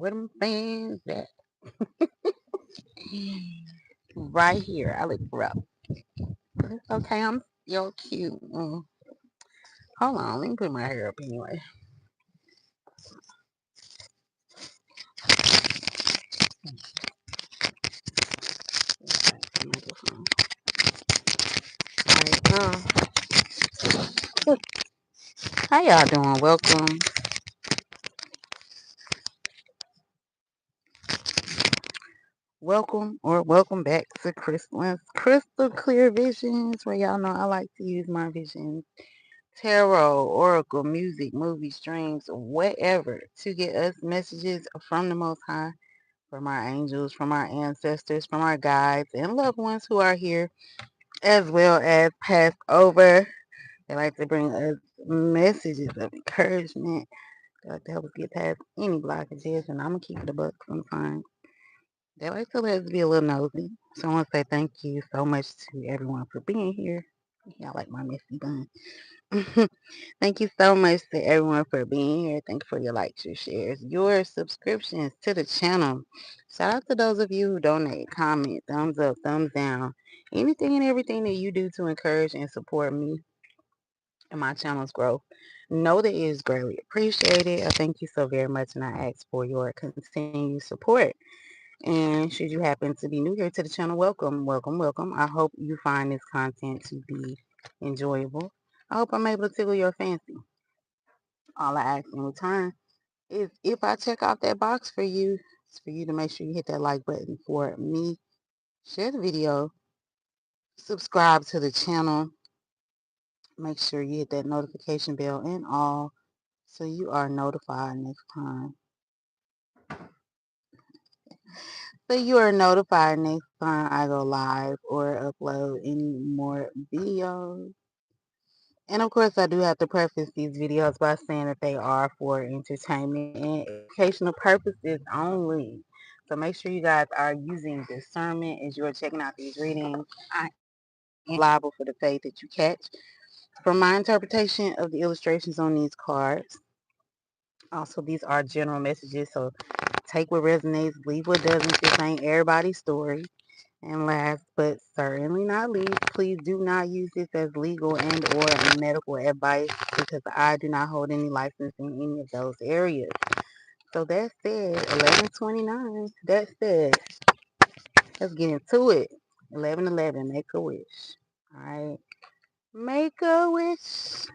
Where them fans at? Right here. I look rough. It's okay. I'm still cute. Hold on. Let me put my hair up anyway. Microphone. All right. How y'all doing? Welcome back to Crystal Clear Visions, where y'all know I like to use my visions, tarot, oracle, music, movies, dreams, whatever, to get us messages from the Most High, from our angels, from our ancestors, from our guides, and loved ones who are here, as well as passed over. They like to bring us messages of encouragement. They like to help us get past any blockages, and I'm gonna keep it a buck sometimes. They like to let us be a little nosy. So I want to say thank you so much to everyone for being here. Y'all like my messy bun. Thank you so much to everyone for being here. Thank you for your likes, your shares, your subscriptions to the channel. Shout out to those of you who donate, comment, thumbs up, thumbs down. Anything and everything that you do to encourage and support me and my channel's growth. Know that it is greatly appreciated. I thank you so very much, and I ask for your continued support. And should you happen to be new here to the channel, welcome, welcome, welcome. I hope you find this content to be enjoyable. I hope I'm able to tickle your fancy. All I ask in return is if I check off that box for you, it's for you to make sure you hit that like button for me, share the video, subscribe to the channel, make sure you hit that notification bell and all so you are notified next time. So you are notified next time I go live or upload any more videos. And of course, I do have to preface these videos by saying that they are for entertainment and educational purposes only. So make sure you guys are using discernment as you are checking out these readings. I am liable for the fate that you catch. From my interpretation of the illustrations on these cards, also these are general messages, so take what resonates, leave what doesn't. This ain't everybody's story. And last but certainly not least, please do not use this as legal and or medical advice because I do not hold any license in any of those areas. So that said, 1129, that said, let's get into it. 1111, make a wish. All right. Make a wish.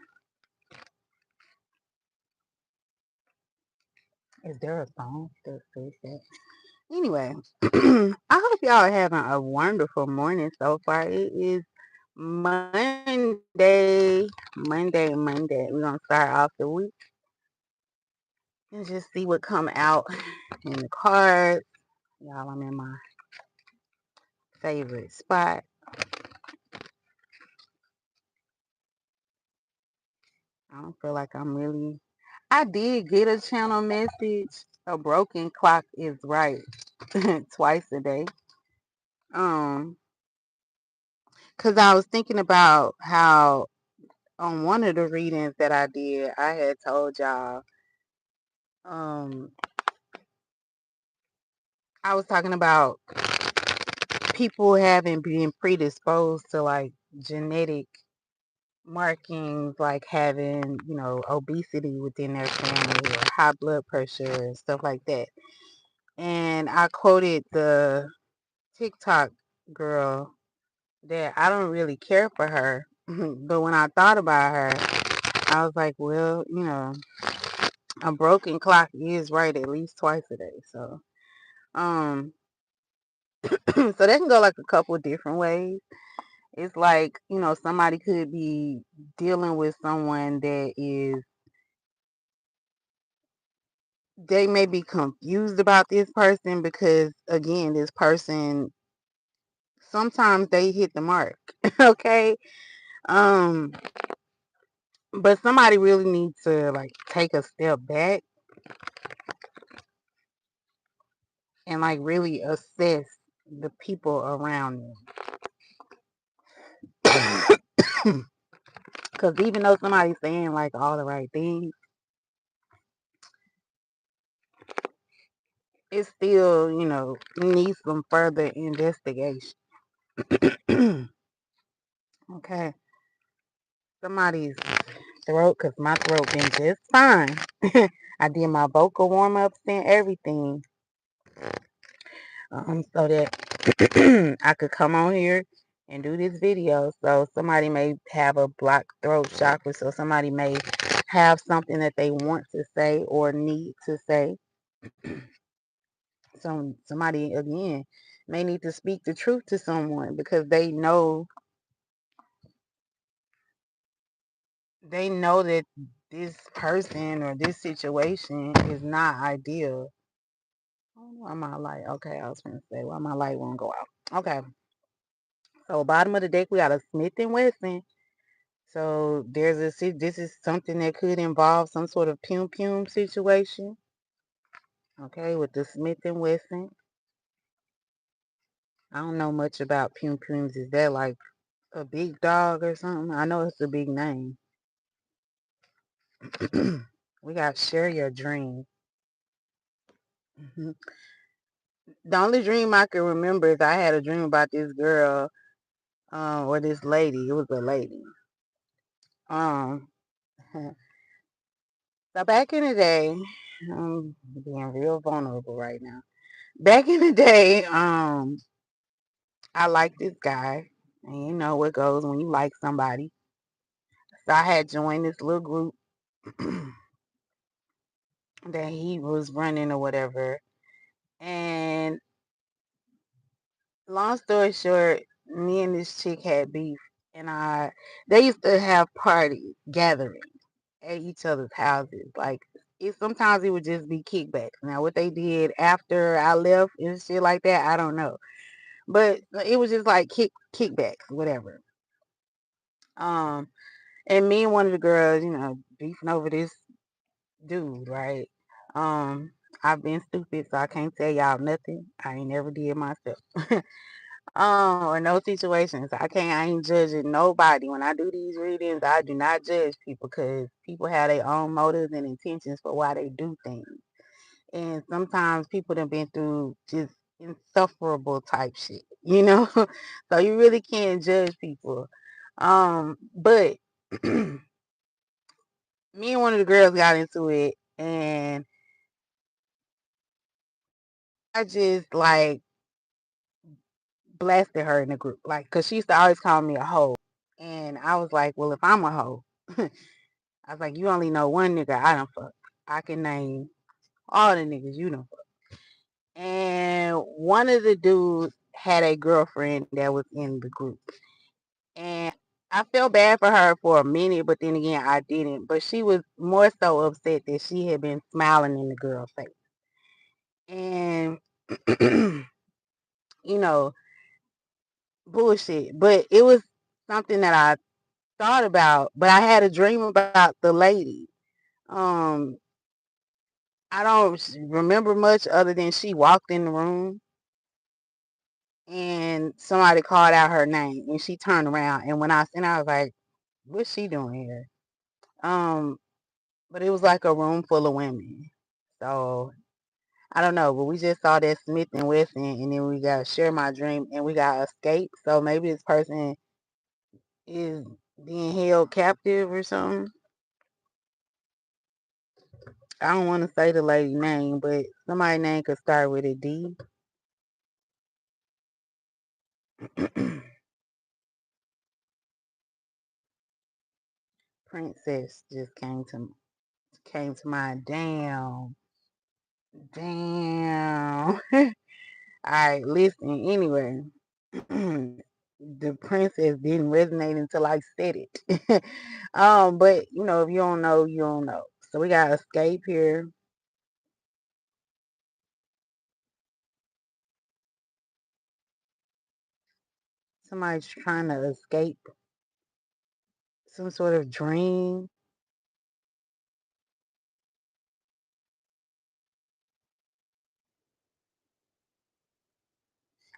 Is there a song that says that? Anyway, I hope y'all are having a wonderful morning so far. It is Monday. We're gonna start off the week and just see what come out in the cards. Y'all, I'm in my favorite spot. I don't feel like I did get a channel message. A broken clock is right twice a day. Cause I was thinking about how on one of the readings that I did, I had told y'all, um, I was talking about people having been predisposed to like genetic markings, like having, obesity within their family or high blood pressure and stuff like that. And I quoted the TikTok girl that I don't really care for her. But when I thought about her, I was like, well, a broken clock is right at least twice a day. So, um, so that can go like a couple different ways. It's like, somebody could be dealing with someone that they may be confused about this person because, again, this person, sometimes they hit the mark, okay? Um, but somebody really needs to, like, take a step back and, like, really assess the people around them. Because even though somebody's saying, like, all the right things, it still, needs some further investigation. Okay. Somebody's throat, because my throat been just fine. I did my vocal warm-ups and everything. So that I could come on here and do this video. So somebody may have a blocked throat chakra. So somebody may have something that they want to say or need to say. So somebody, again, may need to speak the truth to someone because they know that this person or this situation is not ideal. I don't know why my light, okay, I was going to say why my light won't go out. Okay. So bottom of the deck, we got a Smith and Wesson. So this is something that could involve some sort of pum situation. Okay, with the Smith and Wesson. I don't know much about pums. Is that like a big dog or something? I know it's a big name. We got share your dream. The only dream I can remember is I had a dream about this girl, or this lady. It was a lady. Um, so back in the day, I'm being real vulnerable right now. Back in the day, I liked this guy, and you know what goes when you like somebody. So I had joined this little group that he was running or whatever. And long story short, me and this chick had beef, and they used to have parties, gatherings at each other's houses. Like sometimes it would just be kickbacks. Now what they did after I left and shit like that, I don't know. But it was just like kickbacks, whatever. Um, and me and one of the girls, beefing over this dude, right? Um, I've been stupid, so I can't tell y'all nothing. I ain't never did myself. Or no situations. I ain't judging nobody. When I do these readings, I do not judge people because people have their own motives and intentions for why they do things. And sometimes people have been through just insufferable type shit, so you really can't judge people. But me and one of the girls got into it, and I just like blasted her in the group, like, cause she used to always call me a hoe, and I was like, well, if I'm a hoe, I was like, you only know one nigga I done fuck. I can name all the niggas you done fuck. And one of the dudes had a girlfriend that was in the group, and I felt bad for her for a minute, but then again, I didn't. But she was more so upset that she had been smiling in the girl's face, and you know, bullshit. But it was something that I thought about, but I had a dream about the lady. Um, I don't remember much other than she walked in the room and somebody called out her name and she turned around, and when I seen her, I was like, what's she doing here? Um, but it was like a room full of women. So I don't know, but we just saw that Smith and Wesson, and then we got Share My Dream, and we got Escape. So maybe this person is being held captive or something. I don't want to say the lady name, but somebody's name could start with a D. Princess just came to mind. Damn. All right, listen. Anyway, the princess didn't resonate until I said it. But if you don't know, you don't know. So we got Escape here. Somebody's trying to escape some sort of dream.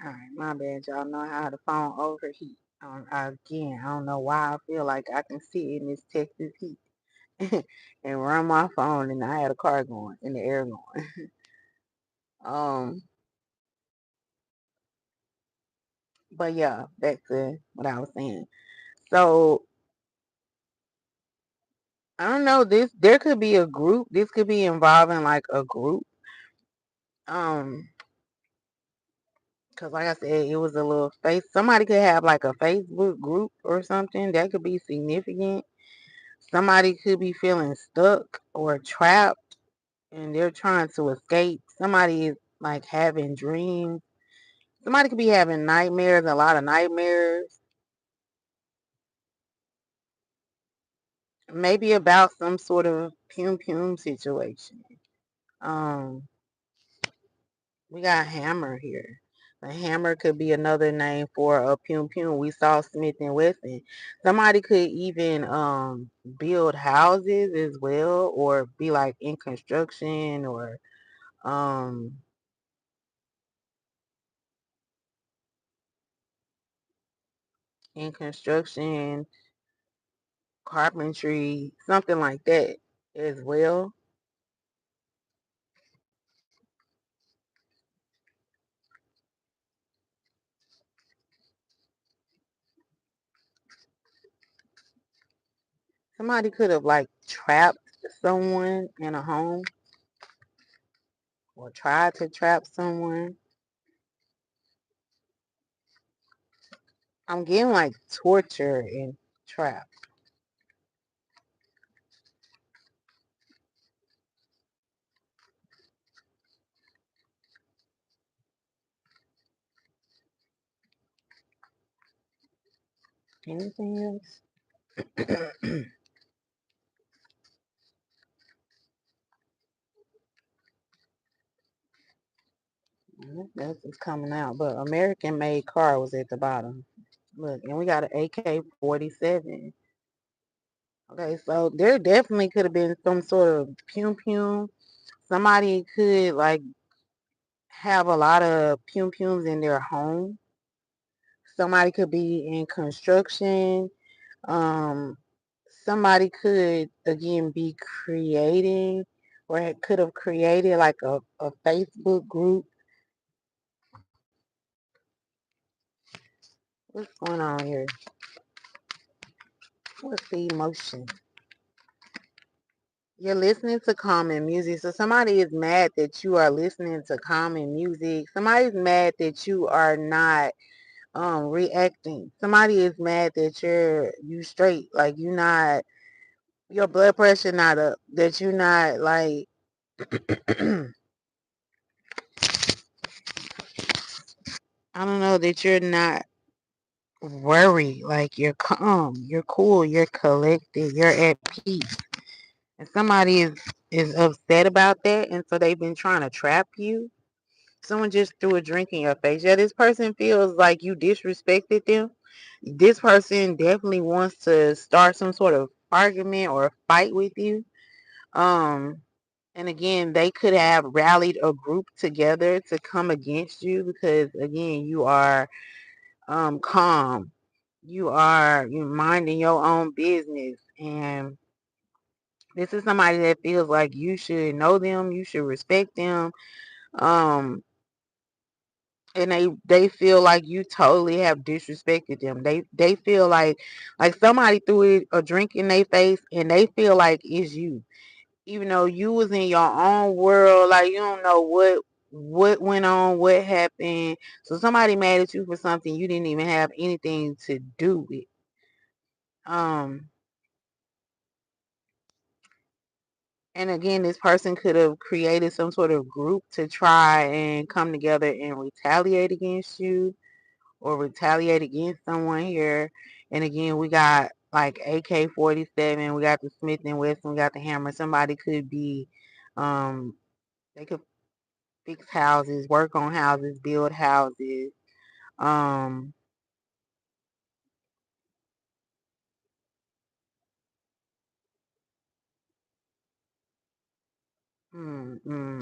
All right, my bad. Y'all know how the phone overheat. Again, I don't know why I feel like I can sit in this Texas heat and run my phone, and I had a car going in the air going. Um, but yeah, back to what I was saying. So I don't know. There could be a group. This could be involving like a group. Cause like I said, it was a little face. Somebody could have like a Facebook group or something that could be significant. Somebody could be feeling stuck or trapped, and they're trying to escape. Somebody is like having dreams. Somebody could be having nightmares, a lot of nightmares. Maybe about some sort of pum situation. Um, we got hammer here. A hammer could be another name for a pum. We saw Smith and Wesson. Somebody could even build houses as well, or be like in construction, or um in construction, carpentry, something like that as well. Somebody could have like trapped someone in a home, or tried to trap someone. I'm getting like torture and trap. Anything else? That's just coming out. But American made car was at the bottom. Look, and we got an AK-47. Okay, so there definitely could have been some sort of pum. Somebody could like have a lot of pums in their home. Somebody could be in construction. Um, Somebody could again be creating, or it could have created like a Facebook group. What's going on here? What's the emotion? You're listening to calming music. So somebody is mad that you are listening to calming music. Somebody's mad that you are not reacting. Somebody is mad that you straight. Like you not, your blood pressure not up. That you not like I don't know, that you're not worried. Like you're calm, you're cool, you're collected, you're at peace. And somebody is upset about that, and so they've been trying to trap you. Someone just threw a drink in your face. Yeah, this person feels like you disrespected them. This person definitely wants to start some sort of argument or fight with you. Um, and again, they could have rallied a group together to come against you because again, you are calm. You're minding your own business, and this is somebody that feels like you should know them, you should respect them. Um, and they feel like you totally have disrespected them. They feel like somebody threw a drink in their face, and they feel like it's you, even though you was in your own world. Like you don't know what went on, what happened. So somebody mad at you for something you didn't even have anything to do with. um and again, this person could have created some sort of group to try and come together and retaliate against you, or retaliate against someone here. And again, we got like AK-47, we got the Smith and Wesson, we got the hammer. Somebody could be, they could fix houses, work on houses, build houses. Um,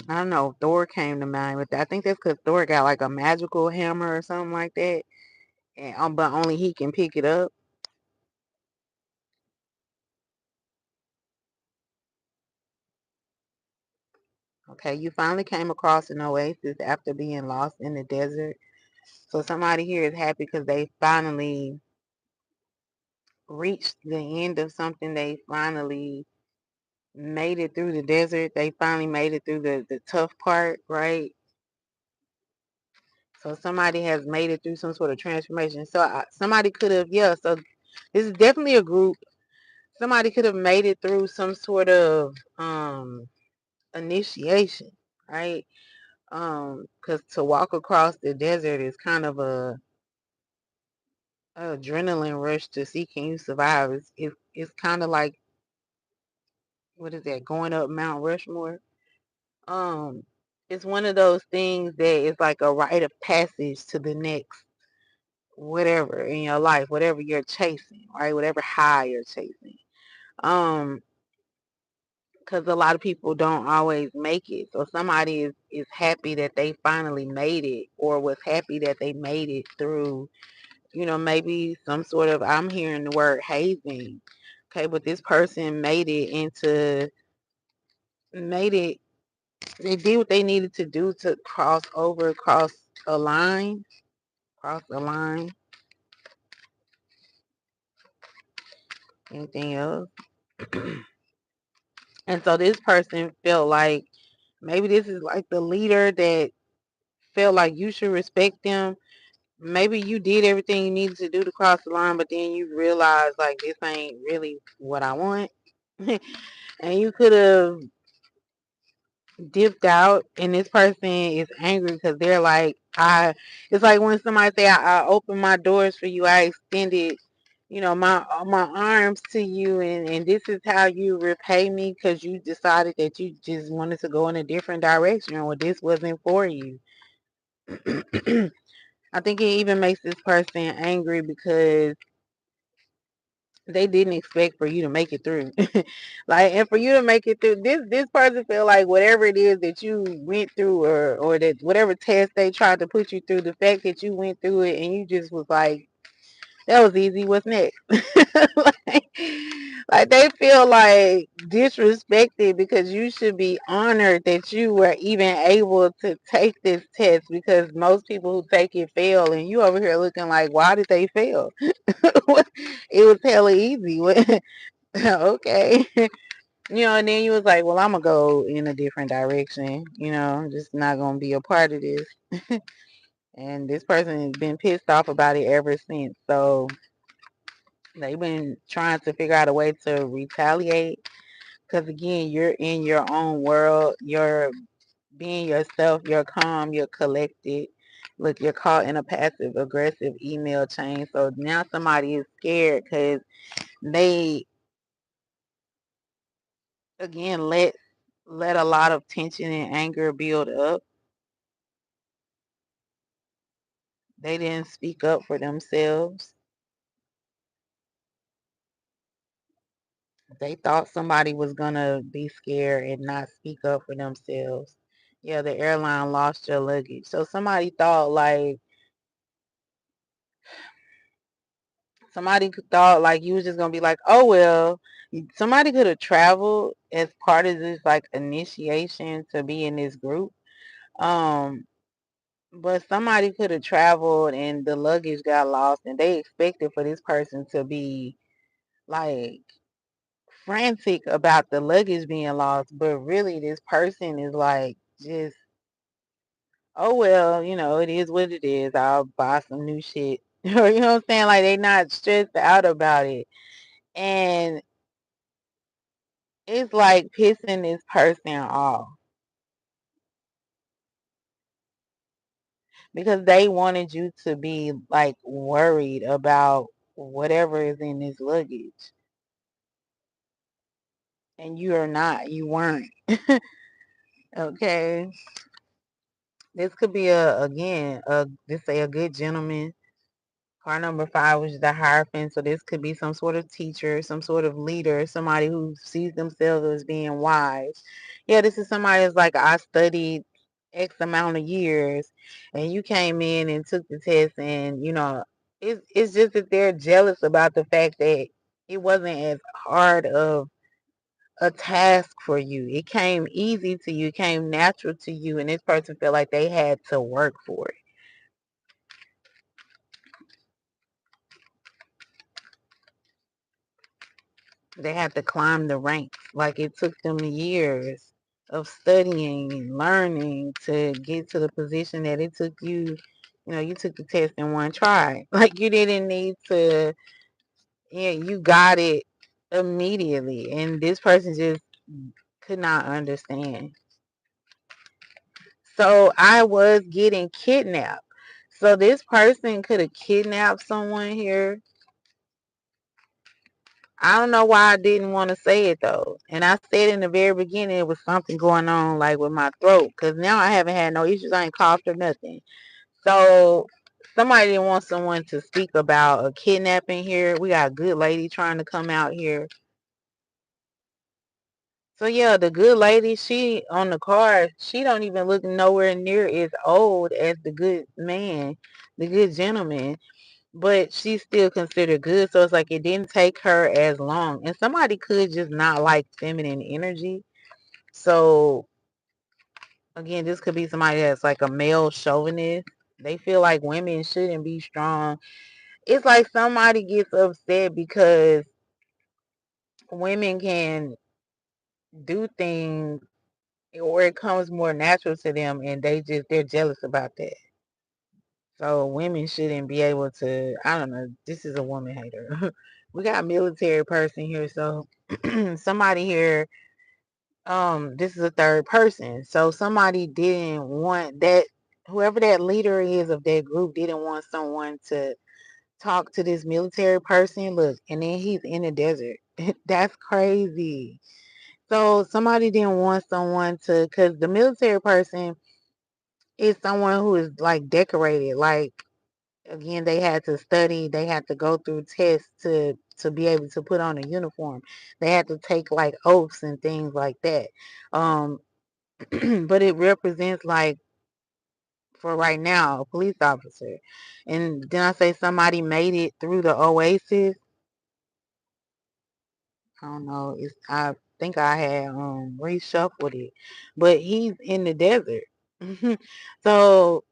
I don't know. Thor came to mind, but I think that's because Thor got like a magical hammer or something like that, and but only he can pick it up. Okay, you finally came across an oasis after being lost in the desert. So somebody here is happy because they finally reached the end of something. They finally made it through the desert. They finally made it through the tough part, right? So somebody has made it through some sort of transformation. So somebody could have, yeah, so this is definitely a group. Somebody could have made it through some sort of initiation, right? Because to walk across the desert is kind of a adrenaline rush to see can you survive. It's kind of like, what is that, going up Mount Rushmore? Um, it's one of those things that is like a rite of passage to the next whatever in your life, whatever you're chasing, right? Whatever high you're chasing. Um, because a lot of people don't always make it. So somebody is happy that they finally made it, or was happy that they made it through, maybe some sort of, I'm hearing the word hazing. Okay, but this person made it, they did what they needed to do to cross a line, cross a line. Anything else? And so this person felt like maybe this is like the leader that felt like you should respect them. Maybe you did everything you needed to do to cross the line, but then you realized like this ain't really what I want. And you could have dipped out, and this person is angry because they're like, it's like when somebody say, I opened my doors for you, I extended, my arms to you, and this is how you repay me because you decided that you just wanted to go in a different direction, or this wasn't for you. I think it even makes this person angry because they didn't expect for you to make it through. Like, and for you to make it through, this person feel like whatever it is that you went through, or that whatever test they tried to put you through, the fact that you went through it and you just was like, that was easy, what's next? like, like they feel like disrespected because you should be honored that you were even able to take this test, because most people who take it fail, and you over here looking like, why did they fail? It was hella easy. Okay. And then you was like, well, I'm going to go in a different direction. I'm just not going to be a part of this. And this person has been pissed off about it ever since. So they've been trying to figure out a way to retaliate. Because again, you're in your own world. You're being yourself. You're calm. You're collected. Look, you're caught in a passive aggressive email chain. So now somebody is scared because they, again, let a lot of tension and anger build up. They didn't speak up for themselves. They thought somebody was gonna be scared and not speak up for themselves. Yeah, the airline lost your luggage. So somebody thought like you was just gonna be like, oh well. Somebody could have traveled as part of this like initiation to be in this group. Um, but somebody could have traveled and the luggage got lost, and they expected for this person to be like frantic about the luggage being lost, but really this person is like, just, oh well, it is what it is, I'll buy some new shit. Or you know what I'm saying, like they not stressed out about it. And it's like pissing this person off because they wanted you to be like worried about whatever is in this luggage, and you are not, you weren't. Okay, this could be this say a good gentleman. Card number 5 was the Hierophant. So this could be some sort of teacher, some sort of leader, somebody who sees themselves as being wise. Yeah, this is somebody that's like, I studied X amount of years, and you came in and took the test, and it's just that they're jealous about the fact that it wasn't as hard of a task for you. It came easy to you. It came natural to you. And this person felt like they had to work for it. They had to climb the ranks. Like it took them years of studying and learning to get to the position that it took you. You know, you took the test in one try. Like you didn't need to, yeah, you got it immediately. And this person just could not understand. So I was getting kidnapped. So this person could have kidnapped someone here. I don't know why I didn't want to say it though. And I said in the very beginning it was something going on like with my throat. Because now I haven't had no issues. I ain't coughed or nothing. So somebody didn't want someone to speak about a kidnapping here. We got a good lady trying to come out here. So yeah, the good lady, she on the card, she don't even look nowhere near as old as the good man, the good gentleman. But she's still considered good. So it's like it didn't take her as long. And somebody could just not like feminine energy. So again, this could be somebody that's like a male chauvinist. They feel like women shouldn't be strong. It's like somebody gets upset because women can do things or it comes more natural to them and they're jealous about that. So women shouldn't be able to, I don't know, this is a woman hater. We got a military person here, so somebody here, this is a third person. So somebody didn't want that, whoever that leader is of that group didn't want someone to talk to this military person. Look, and then he's in the desert. That's crazy. So somebody didn't want someone to, because the military person is someone who is like decorated. Like, again, they had to study, they had to go through tests to be able to put on a uniform. They had to take like oaths and things like that. But it represents like for right now a police officer. And then I say somebody made it through the oasis. I don't know. I think I had reshuffled it, but he's in the desert. So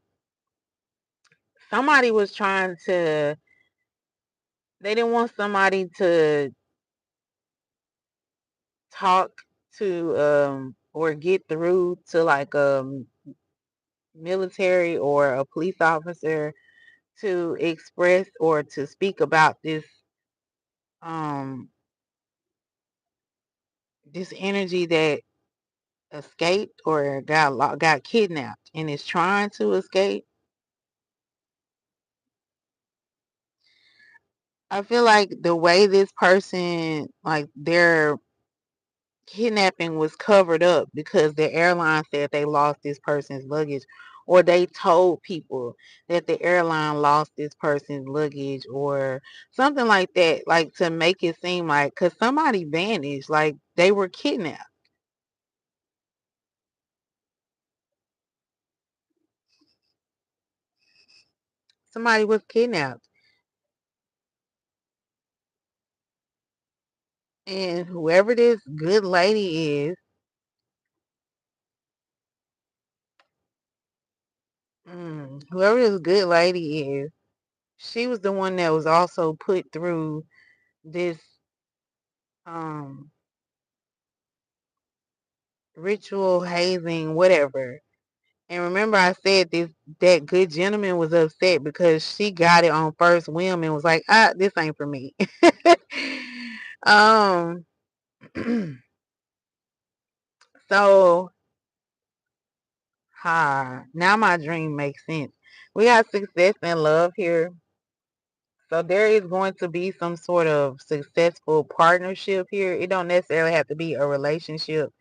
somebody was trying to. They didn't want somebody to talk to or get through to like military or a police officer to express or to speak about um this energy that escaped or got kidnapped and is trying to escape. I feel like the way this person, like their kidnapping was covered up because the airline said they lost this person's luggage, or they told people that the airline lost this person's luggage or something like that, like to make it seem like, because somebody vanished, like they were kidnapped. Somebody was kidnapped. And whoever this good lady is, whoever this good lady is, she was the one that was also put through this um ritual hazing, whatever. And remember I said that good gentleman was upset because she got it on first whim and was like, this ain't for me. um so now my dream makes sense. We got success and love here. So there is going to be some sort of successful partnership here. It don't necessarily have to be a relationship,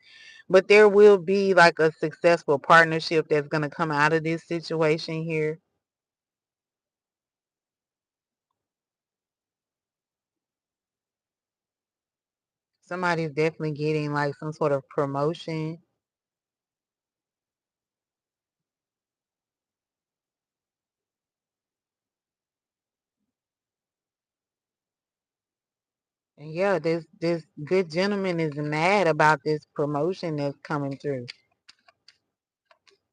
but there will be like a successful partnership that's going to come out of this situation here. Somebody's definitely getting like some sort of promotion. And yeah, this good gentleman is mad about this promotion that's coming through.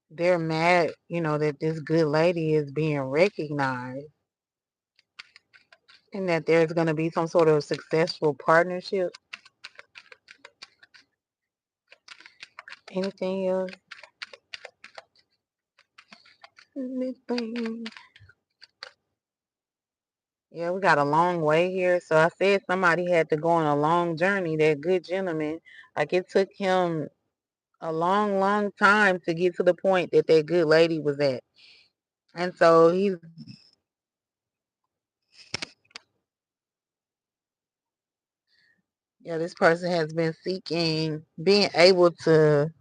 They're mad, that this good lady is being recognized and that there's going to be some sort of successful partnership. Anything else? Anything? Yeah, we got a long way here. So I said somebody had to go on a long journey. That good gentleman, like it took him a long, long time to get to the point that that good lady was at. And so this person has been seeking being able to,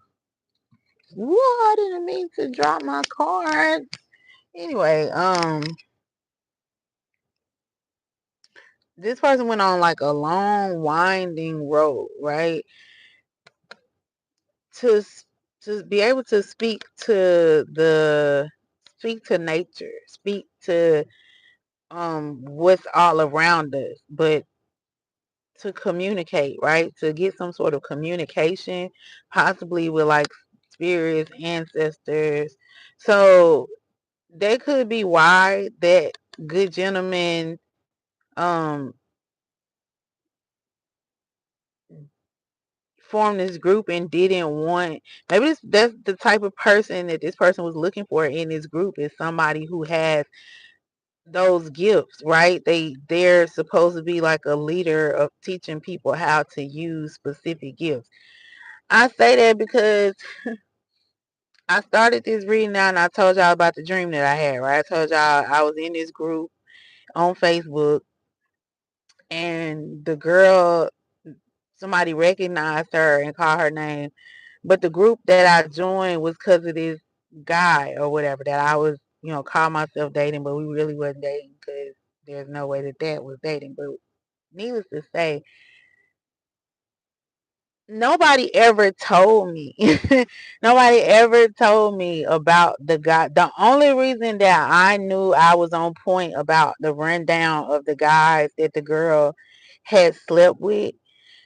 whoa, I didn't mean to drop my card. Anyway, this person went on like a long winding road, right? To be able to speak to nature, speak to what's all around us, but to communicate, right? To get some sort of communication, possibly with like spirits, ancestors. So that could be why that good gentleman um formed this group and didn't want, maybe that's the type of person that this person was looking for in this group, is somebody who has those gifts, right? They're supposed to be like a leader of teaching people how to use specific gifts. I say that because I started this reading now and I told y'all about the dream that I had, right? I told y'all I was in this group on Facebook and the girl, somebody recognized her and called her name. But the group that I joined was because of this guy or whatever that I was, call myself dating, but we really wasn't dating because there's no way that that was dating. But needless to say, nobody ever told me. Nobody ever told me about the guy. The only reason that I knew I was on point about the rundown of the guys that the girl had slept with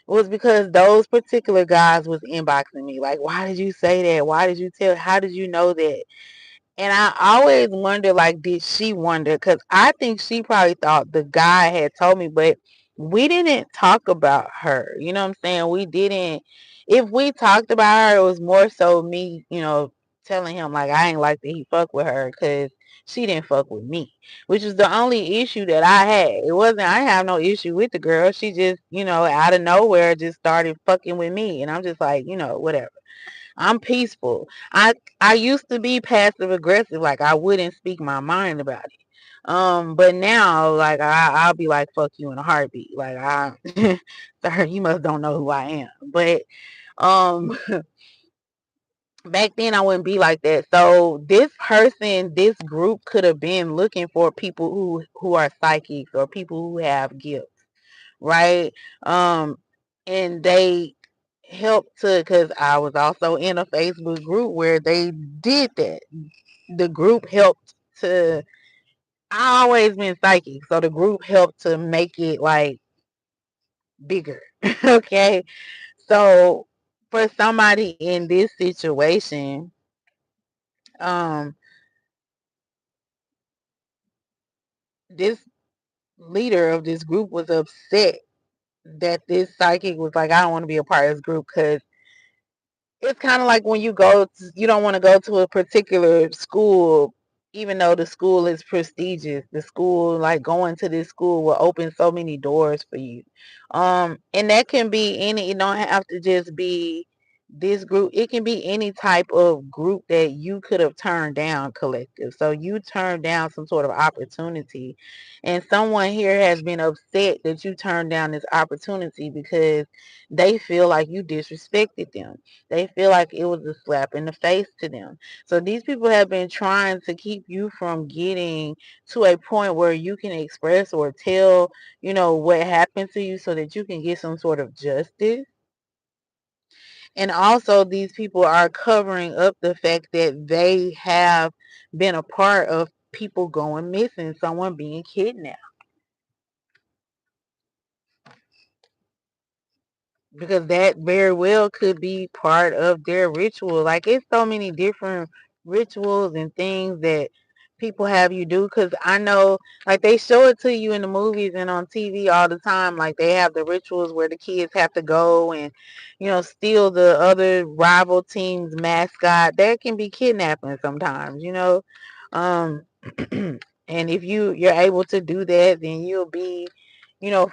was because those particular guys was inboxing me. Like, why did you say that? Why did you tell? How did you know that? And I always wonder, like, did she wonder? Because I think she probably thought the guy had told me, but we didn't talk about her. You know what I'm saying? We didn't. If we talked about her, it was more so me, telling him, like, I ain't like that he fuck with her because she didn't fuck with me, which is the only issue that I had. It wasn't, I have no issue with the girl. She just, out of nowhere just started fucking with me. And I'm just like, whatever. I'm peaceful. I used to be passive aggressive, like I wouldn't speak my mind about it. But now, like I'll be like, "Fuck you" in a heartbeat. Like sir, you must don't know who I am. But um, back then I wouldn't be like that. So this group could have been looking for people who are psychics or people who have gifts, right? And they helped to, because I was also in a Facebook group where they did that. The group helped to, I always been psychic, so the group helped to make it like bigger. Okay. So for somebody in this situation, um, this leader of this group was upset that this psychic was like, I don't want to be a part of this group because it's kind of like when you don't want to go to a particular school, even though the school is prestigious. The school, like going to this school will open so many doors for you. And that can be any, it don't have to just be this group. It can be any type of group that you could have turned down, collective. So you turned down some sort of opportunity. And someone here has been upset that you turned down this opportunity because they feel like you disrespected them. They feel like it was a slap in the face to them. So these people have been trying to keep you from getting to a point where you can express or tell, what happened to you so that you can get some sort of justice. And also these people are covering up the fact that they have been a part of people going missing, someone being kidnapped. because that very well could be part of their ritual. Like, it's so many different rituals and things that people have you do, because I know, like, they show it to you in the movies and on TV all the time. Like, they have the rituals where the kids have to go and, steal the other rival team's mascot. That can be kidnapping sometimes, um and if you're able to do that, then you'll be,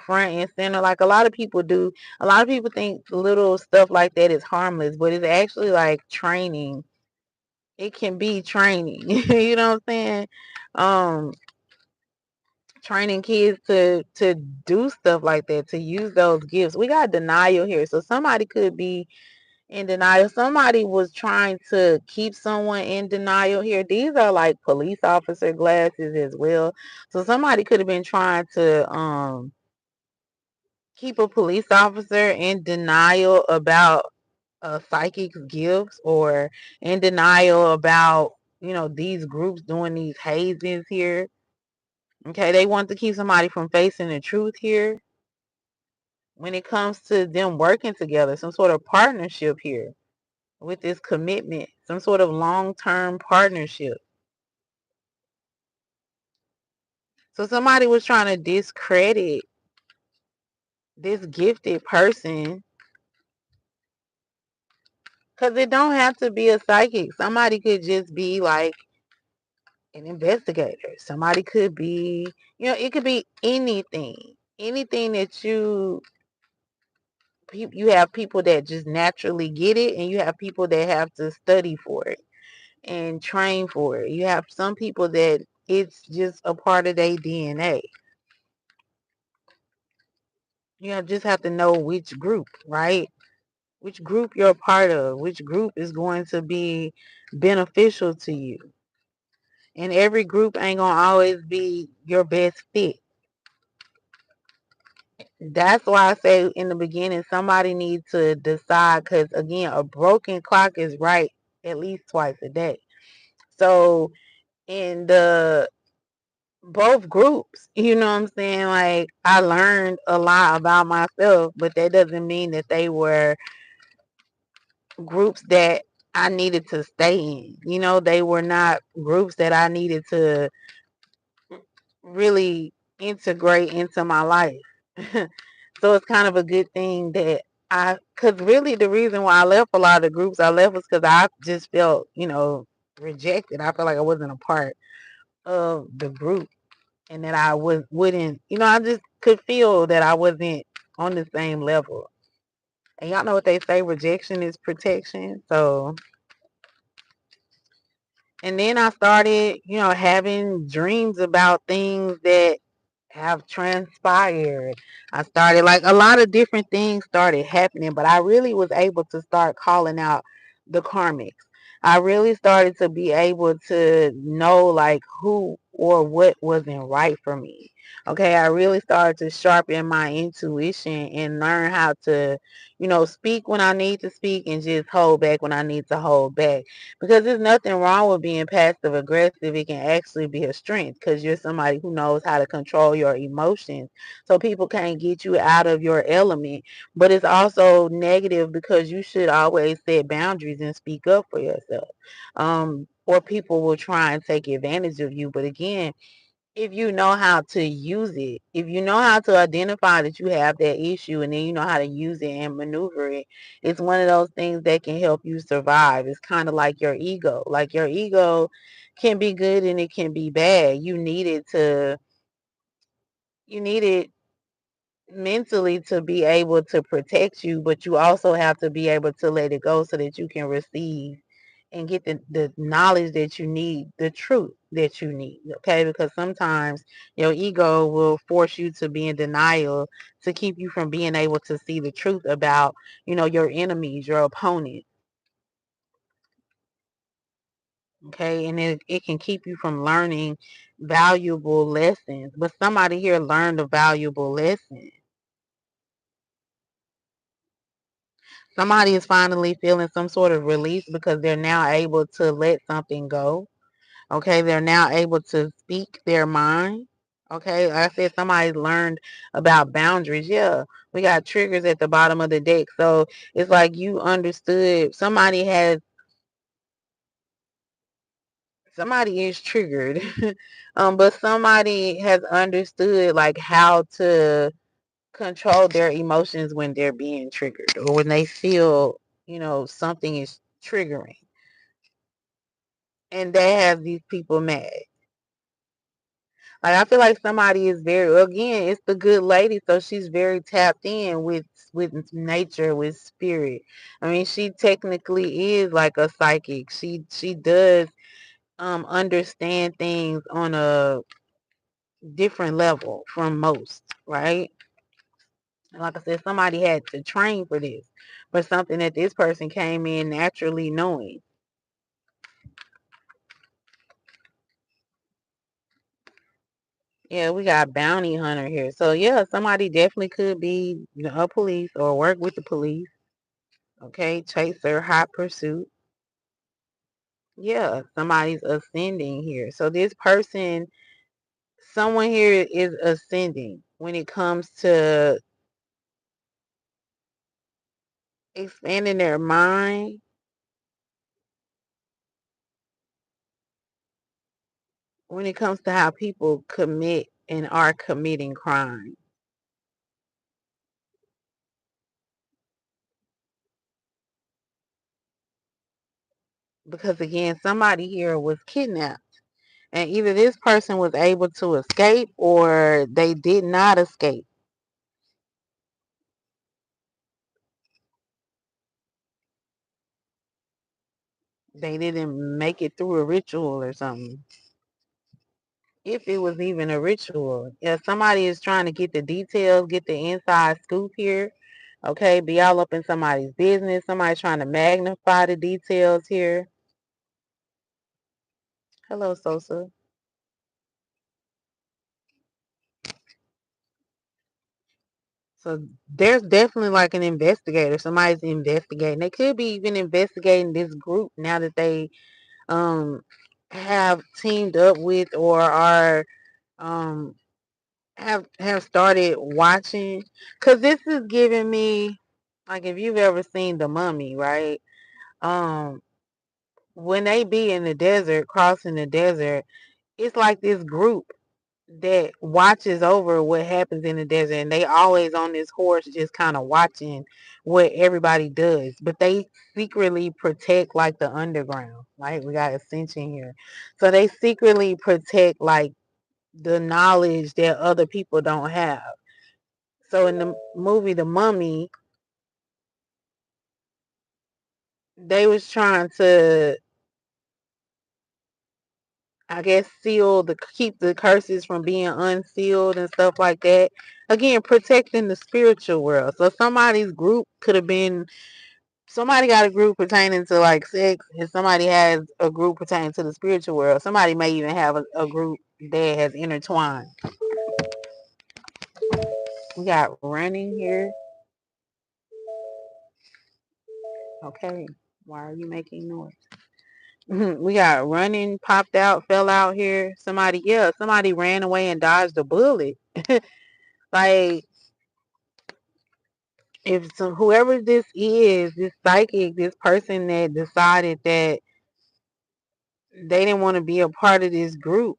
front and center. Like, a lot of people do. A lot of people think little stuff like that is harmless, but it's actually like training. It can be training. You know what I'm saying? Um, Training kids to do stuff like that, to use those gifts. We got denial here. So somebody could be in denial. Somebody was trying to keep someone in denial here. These are like police officer glasses as well. So somebody could have been trying to keep a police officer in denial about a psychic's gifts, or in denial about, these groups doing these hazings here. Okay, they want to keep somebody from facing the truth here when it comes to them working together, some sort of partnership here with this commitment, some sort of long-term partnership. So somebody was trying to discredit this gifted person, because it don't have to be a psychic. Somebody could just be like an investigator. Somebody could be, it could be anything. Anything that you have people that just naturally get it, and you have people that have to study for it and train for it. You have some people that it's just a part of their DNA. Just have to know which group, right? Which group you're a part of, which group is going to be beneficial to you. And every group ain't going to always be your best fit. That's why I say in the beginning, somebody needs to decide, because again, a broken clock is right at least twice a day. So in the both groups, you know what I'm saying? Like, I learned a lot about myself, but that doesn't mean that they were groups that I needed to stay in. They were not groups that I needed to really integrate into my life. So it's kind of a good thing that because really the reason why I left a lot of the groups I left was because I just felt, rejected. I felt like I wasn't a part of the group, and that I wouldn't, I just could feel that I wasn't on the same level. And y'all know what they say, rejection is protection. So, and then I started, having dreams about things that have transpired. I started, like, a lot of different things started happening, but I really was able to start calling out the karmics. I really started to be able to know, like, who or what wasn't right for me. Okay, I really started to sharpen my intuition and learn how to, speak when I need to speak and just hold back when I need to hold back. Because there's nothing wrong with being passive aggressive. It can actually be a strength, because you're somebody who knows how to control your emotions. So people can't get you out of your element. But it's also negative, because you should always set boundaries and speak up for yourself. Or people will try and take advantage of you. But again, if you know how to use it, if you know how to identify that you have that issue, and then you know how to use it and maneuver it, it's one of those things that can help you survive. It's kind of like your ego. Like, your ego can be good and it can be bad. You need it mentally to be able to protect you, but you also have to be able to let it go so that you can receive and get the knowledge that you need, the truth that you need. Okay, because sometimes your ego will force you to be in denial to keep you from being able to see the truth about, your enemies, your opponent. Okay, and it can keep you from learning valuable lessons. But somebody here learned a valuable lesson. Somebody is finally feeling some sort of release, because they're now able to let something go. Okay, they're now able to speak their mind. Okay, like I said, somebody learned about boundaries. Yeah, we got triggers at the bottom of the deck. So it's like you understood somebody is triggered. But somebody has understood like how to control their emotions when they're being triggered or when they feel, something is triggering. And that has these people mad. Like I feel like somebody is again, it's the good lady, so she's very tapped in with nature, with spirit. I mean, she technically is like a psychic. She does understand things on a different level from most, right? And like I said, somebody had to train for this, but something that this person came in naturally knowing. Yeah, we got bounty hunter here. So yeah, somebody definitely could be a police or work with the police. Okay, chaser, hot pursuit. Yeah, somebody's ascending here. So this person, someone here is ascending when it comes to expanding their mind, when it comes to how people commit and are committing crime. Because again, somebody here was kidnapped. And either this person was able to escape or they did not escape. They didn't make it through a ritual or something. If it was even a ritual. Yeah, somebody is trying to get the details, get the inside scoop here. Okay, be all up in somebody's business. Somebody's trying to magnify the details here. Hello, Sosa. So there's definitely like an investigator. Somebody's investigating. They could be even investigating this group now that they um have teamed up with or are um have started watching, because this is giving me, like, if you've ever seen The Mummy, right? um when they be in the desert, crossing the desert, it's like this group that watches over what happens in the desert, and they always on this horse just kind of watching what everybody does, but they secretly protect like the underground. Like, we got Ascension here, so they secretly protect like the knowledge that other people don't have. So in the movie The Mummy, they was trying to, I guess, keep the curses from being unsealed and stuff like that. Again, protecting the spiritual world. So somebody's group could have been, somebody got a group pertaining to like sex, and somebody has a group pertaining to the spiritual world. Somebody may even have a group that has intertwined. We got running here. Okay, why are you making noise? We got running, popped out, fell out here. Somebody ran away and dodged a bullet. Like, whoever this is, this psychic, this person that decided that they didn't want to be a part of this group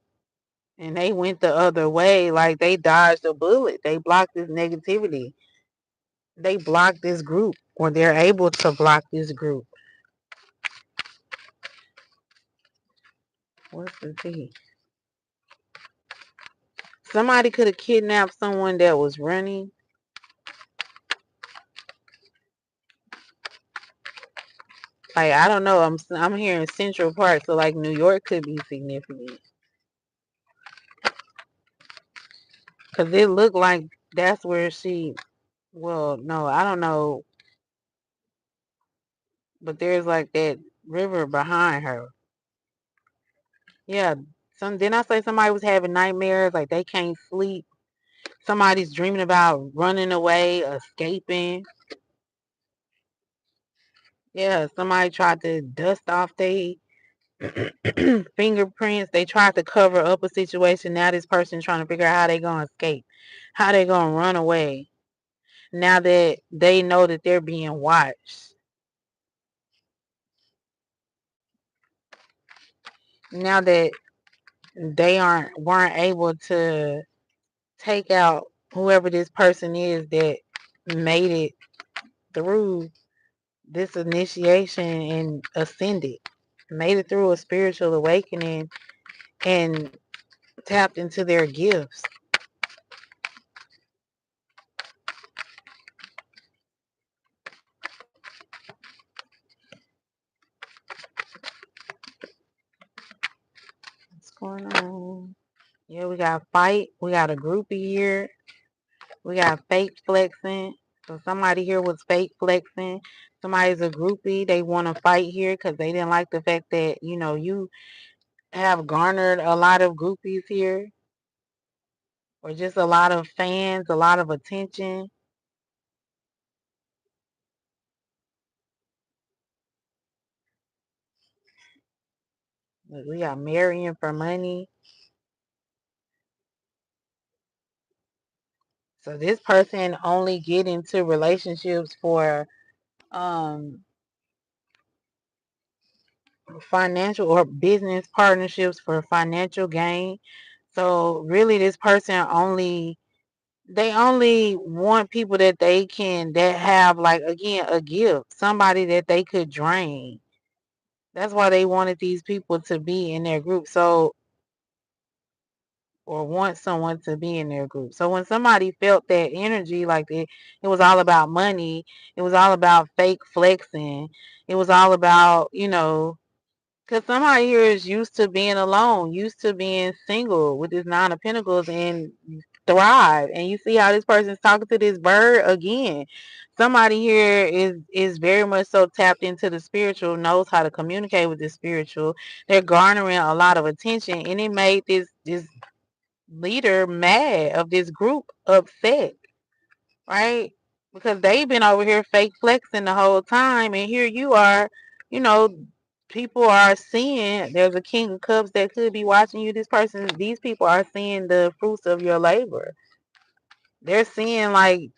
and they went the other way, like they dodged a bullet. They blocked this negativity. They blocked this group, or they're able to block this group. What's the T? Somebody could have kidnapped someone that was running. Like, I don't know. I'm here in Central Park, so like New York could be significant, because it looked like that's where she. Well, no, I don't know, but there's like that river behind her. Yeah, didn't I say somebody was having nightmares, like they can't sleep? Somebody's dreaming about running away, escaping. Yeah, somebody tried to dust off fingerprints. They tried to cover up a situation. Now this person trying to figure out how they gonna escape, how they gonna run away. Now that they know that they're being watched. Now that they weren't able to take out whoever this person is that made it through this initiation and ascended, made it through a spiritual awakening and tapped into their gifts. What's going on? Yeah, we got fight. We got a groupie here. We got fake flexing. So somebody here was fake flexing. Somebody's a groupie. They want to fight here because they didn't like the fact that, you know, you have garnered a lot of groupies here. Or just a lot of fans, a lot of attention. We got marrying for money. So this person only get into relationships for financial or business partnerships for financial gain. So really this person they only want people that that have, like, again, a gift, somebody that they could drain. That's why they wanted these people to be in their group. So, or want someone to be in their group. So when somebody felt that energy, like it was all about money, it was all about fake flexing, it was all about, you know, because somebody here is used to being alone, used to being single with this Nine of Pentacles and thrive. And you see how this person's talking to this bird again. Somebody here is very much so tapped into the spiritual, knows how to communicate with the spiritual. They're garnering a lot of attention, and it made this leader mad, of this group upset, right? Because they've been over here fake flexing the whole time, and here you are, you know, people are seeing there's a King of Cups that could be watching you. These people are seeing the fruits of your labor. They're seeing, like,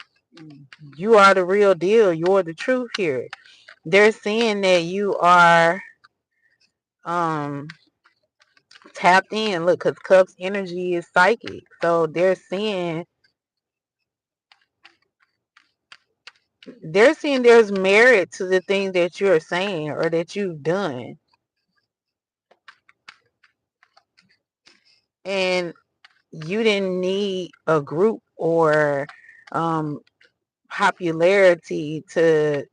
you are the real deal. You're the truth here. They're seeing that you are tapped in. Look, because Cups energy is psychic. So they're seeing there's merit to the things that you're saying or that you've done. And you didn't need a group or popularity to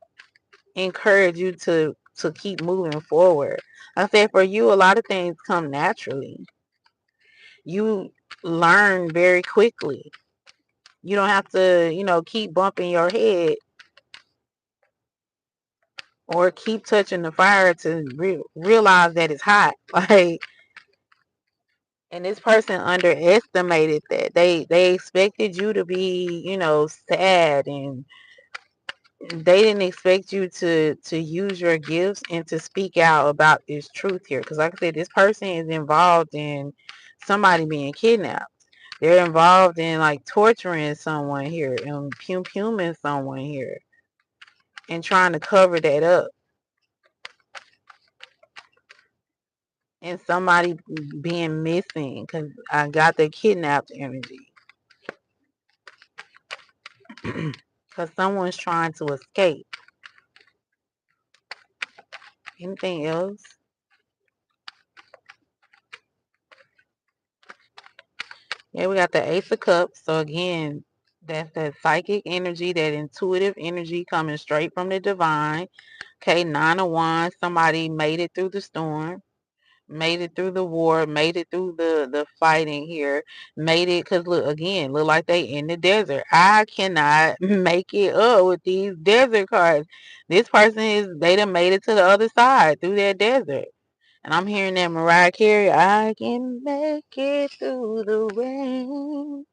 encourage you to keep moving forward. I said for you, a lot of things come naturally. You learn very quickly. You don't have to, you know, keep bumping your head or keep touching the fire to realize that it's hot. Like, and this person underestimated that. They expected you to be, you know, sad, and they didn't expect you to use your gifts and to speak out about this truth here. Because like I said, this person is involved in somebody being kidnapped. They're involved in, like, torturing someone here and pum-puming someone here and trying to cover that up. And somebody being missing, because I got the kidnapped energy. Because someone's trying to escape. Anything else? Yeah, we got the Ace of Cups. So again, that's that psychic energy, that intuitive energy coming straight from the divine. Okay, Nine of Wands. Somebody made it through the storm, made it through the war, made it through the fighting here, made it, because look, again, look like they in the desert. I cannot make it up with these desert cards. This person they done made it to the other side through that desert. And I'm hearing that Mariah Carey, I can make it through the rain.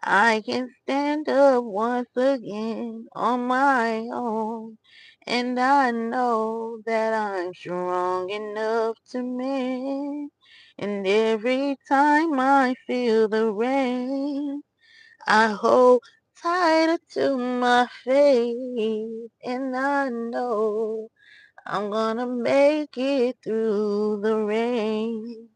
I can stand up once again on my own. And I know that I'm strong enough to mend. And every time I feel the rain, I hold tighter to my faith. And I know I'm gonna make it through the rain.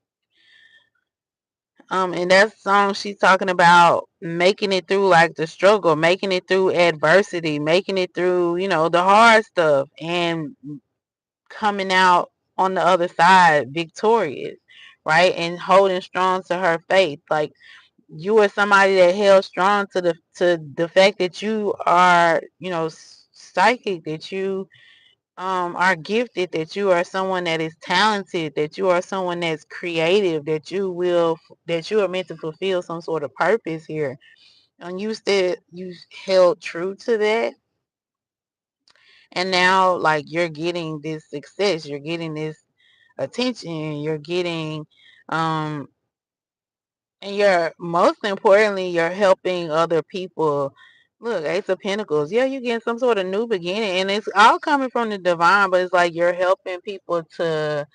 And that song she's talking about making it through like the struggle, making it through adversity, making it through, the hard stuff and coming out on the other side victorious, right? And holding strong to her faith. Like you are somebody that held strong to the fact that you are, psychic, that you are gifted, that you are someone that is talented, that you are someone that's creative, that you are meant to fulfill some sort of purpose here. And you held true to that. And now like you're getting this success, you're getting this attention, you're getting um and you're most importantly you're helping other people. Look, Ace of Pentacles, yeah, you're getting some sort of new beginning, and it's all coming from the divine, but it's like you're helping people to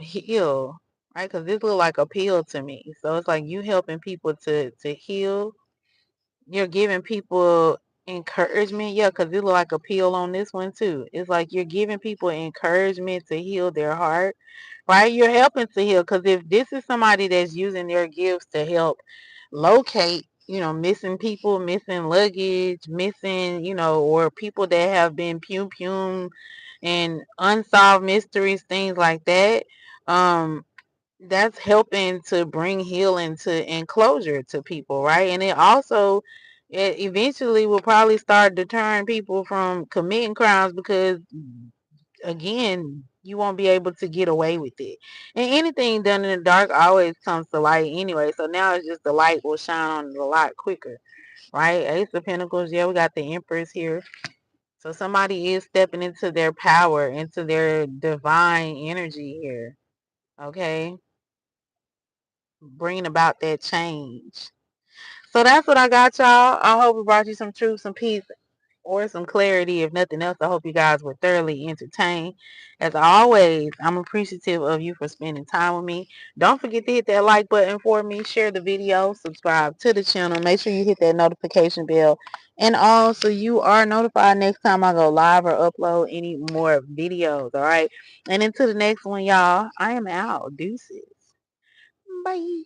heal, right? Because this look like a pill to me, so it's like you helping people to heal. You're giving people encouragement, yeah, because it look like a pill on this one too. It's like you're giving people encouragement to heal their heart, right? You're helping to heal, because if this is somebody that's using their gifts to help locate, missing people, missing luggage, missing, or people that have been pume and unsolved mysteries, things like that, um that's helping to bring healing to and closure to people, right? And it eventually will probably start deterring people from committing crimes, because again, you won't be able to get away with it. And anything done in the dark always comes to light anyway. So now it's just the light will shine on it a lot quicker, right? Ace of Pentacles, yeah, we got the Empress here. So somebody is stepping into their power, into their divine energy here, okay? Bringing about that change. So that's what I got, y'all. I hope it brought you some truth, some peace, or some clarity. If nothing else, I hope you guys were thoroughly entertained. As always, I'm appreciative of you for spending time with me. Don't forget to hit that like button for me. Share the video. Subscribe to the channel. Make sure you hit that notification bell. And also, you are notified next time I go live or upload any more videos. All right. And until the next one, y'all, I am out. Deuces. Bye.